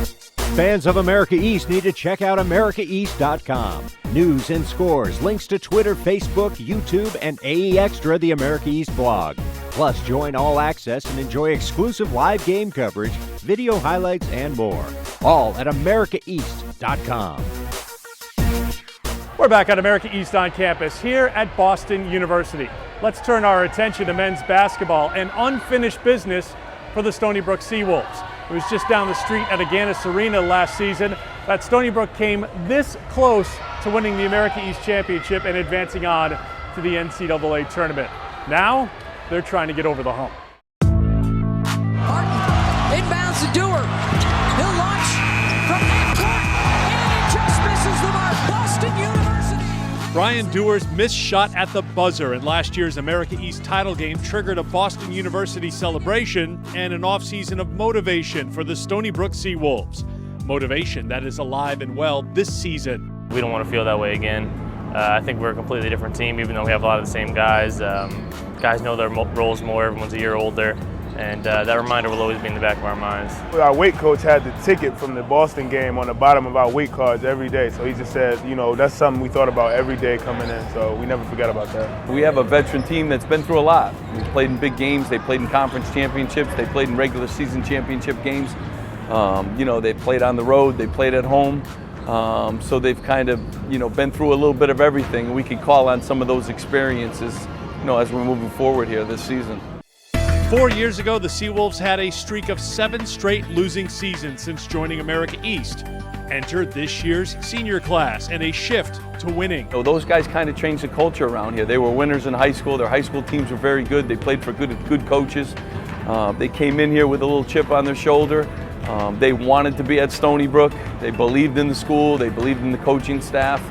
Fans of America East need to check out AmericaEast.com. News and scores, links to Twitter, Facebook, YouTube, and AE Extra, the America East blog. Plus, join All Access and enjoy exclusive live game coverage, video highlights, and more. All at AmericaEast.com. We're back at America East on campus here at Boston University. Let's turn our attention to men's basketball, an unfinished business for the Stony Brook Seawolves. It was just down the street at Agganis Arena last season that Stony Brook came this close to winning the America East Championship and advancing on to the NCAA tournament. Now, they're trying to get over the hump. Martin inbounds to Dewar. He'll launch from half court, and it just misses the mark. Boston University. Brian Dewar's missed shot at the buzzer in last year's America East title game triggered a Boston University celebration and an offseason of motivation for the Stony Brook Seawolves. Motivation that is alive and well this season. We don't want to feel that way again. I think we're a completely different team, even though we have a lot of the same guys. Guys know their roles more, everyone's a year older, and that reminder will always be in the back of our minds. Our weight coach had the ticket from the Boston game on the bottom of our weight cards every day, so he just said, you know, that's something we thought about every day coming in, so we never forget about that. We have a veteran team that's been through a lot. We've played in big games, they played in conference championships, they played in regular season championship games. You know, they played on the road, they played at home. So they've kind of, you know, been through a little bit of everything, and we can call on some of those experiences, you know, as we're moving forward here this season. 4 years ago, the Seawolves had a streak of 7 straight losing seasons since joining America East. Enter this year's senior class and a shift to winning. So those guys kind of changed the culture around here. They were winners in high school. Their high school teams were very good. They played for good coaches. They came in here with a little chip on their shoulder. They wanted to be at Stony Brook. They believed in the school. They believed in the coaching staff.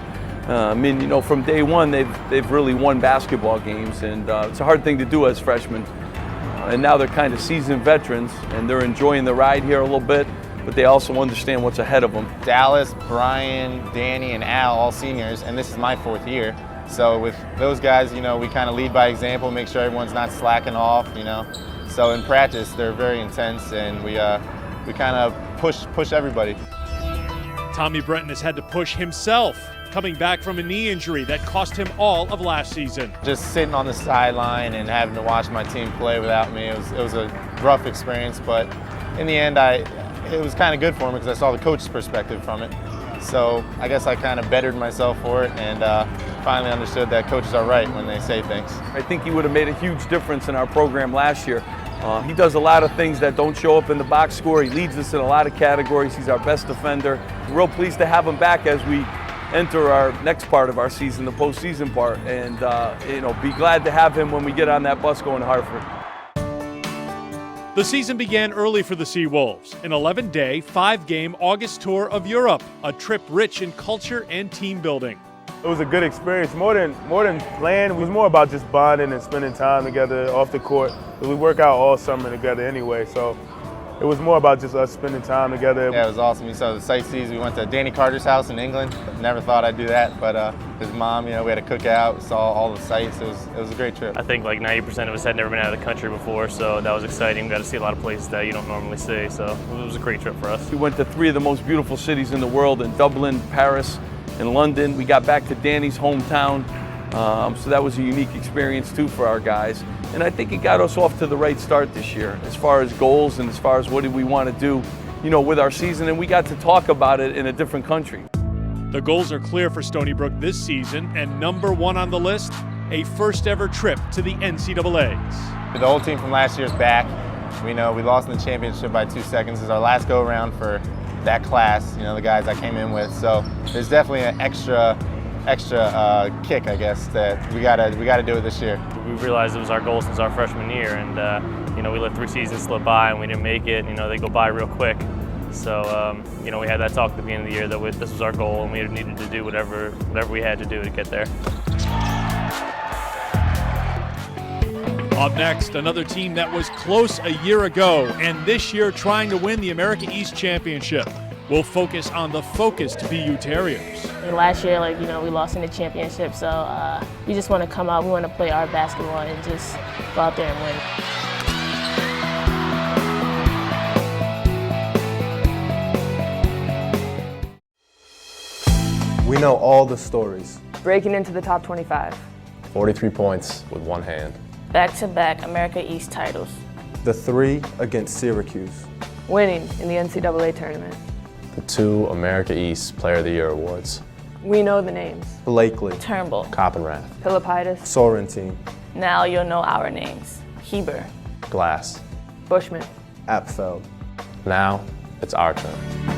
I mean, you know, from day one, they've really won basketball games, and it's a hard thing to do as freshmen. And now they're kind of seasoned veterans, and they're enjoying the ride here a little bit, but they also understand what's ahead of them. Dallas, Brian, Danny, and Al, all seniors, and this is my 4th year. So with those guys, you know, we kind of lead by example, make sure everyone's not slacking off, you know. So in practice, they're very intense, and we kind of push everybody. Tommy Brenton has had to push himself, coming back from a knee injury that cost him all of last season. Just sitting on the sideline and having to watch my team play without me, it was a rough experience, but in the end, it was kind of good for me because I saw the coach's perspective from it. So I guess I kind of bettered myself for it, and finally understood that coaches are right when they say things. I think he would have made a huge difference in our program last year. He does a lot of things that don't show up in the box score. He leads us in a lot of categories. He's our best defender. We're real pleased to have him back as we enter our next part of our season, the postseason part, and you know, be glad to have him when we get on that bus going to Hartford. The season began early for the Seawolves, an 11-day, 5-game August tour of Europe, a trip rich in culture and team building. It was a good experience. More than playing, it was more about just bonding and spending time together off the court. We work out all summer together anyway, so it was more about just us spending time together. Yeah, it was awesome. We saw the sightsees. We went to Danny Carter's house in England. Never thought I'd do that, but his mom, you know, we had a cookout, saw all the sights. It was a great trip. I think like 90% of us had never been out of the country before, so that was exciting. We got to see a lot of places that you don't normally see, so it was a great trip for us. We went to 3 of the most beautiful cities in the world, in Dublin, Paris, and London. We got back to Danny's hometown, so that was a unique experience too for our guys. And I think it got us off to the right start this year as far as goals and as far as what did we want to do, you know, with our season, and we got to talk about it in a different country. The goals are clear for Stony Brook this season, and number 1 on the list, a first ever trip to the NCAAs. The whole team from last year's back. We know we lost in the championship by 2 seconds. This is our last go around for that class, you know, the guys I came in with. So there's definitely an extra kick, I guess, that we gotta do it this year. We realized it was our goal since our freshman year, and you know, we let 3 seasons slip by and we didn't make it. You know, they go by real quick. So you know, we had that talk at the beginning of the year that this was our goal, and we needed to do whatever we had to do to get there. Up next, another team that was close a year ago and this year trying to win the America East Championship. We'll focus on the focused BU Terriers. And last year, like, you know, we lost in the championship, so we just want to come out, we want to play our basketball and just go out there and win. We know all the stories. Breaking into the top 25. 43 points with one hand. Back-to-back America East titles. The 3 against Syracuse. Winning in the NCAA tournament. The 2 America East Player of the Year awards. We know the names. Blakely. Turnbull. Coppenrath. Philippitis. Sorrentine. Now you'll know our names. Heber. Glass. Bushman. Apfeld. Now it's our turn.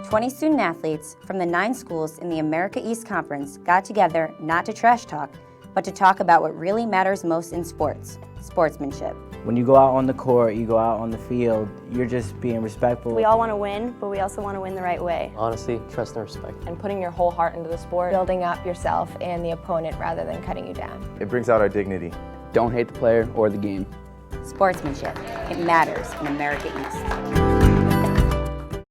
20 student athletes from the 9 schools in the America East Conference got together not to trash talk, but to talk about what really matters most in sports, sportsmanship. When you go out on the court, you go out on the field, you're just being respectful. We all want to win, but we also want to win the right way. Honesty, trust, and respect. And putting your whole heart into the sport. Building up yourself and the opponent rather than cutting you down. It brings out our dignity. Don't hate the player or the game. Sportsmanship, it matters in America East.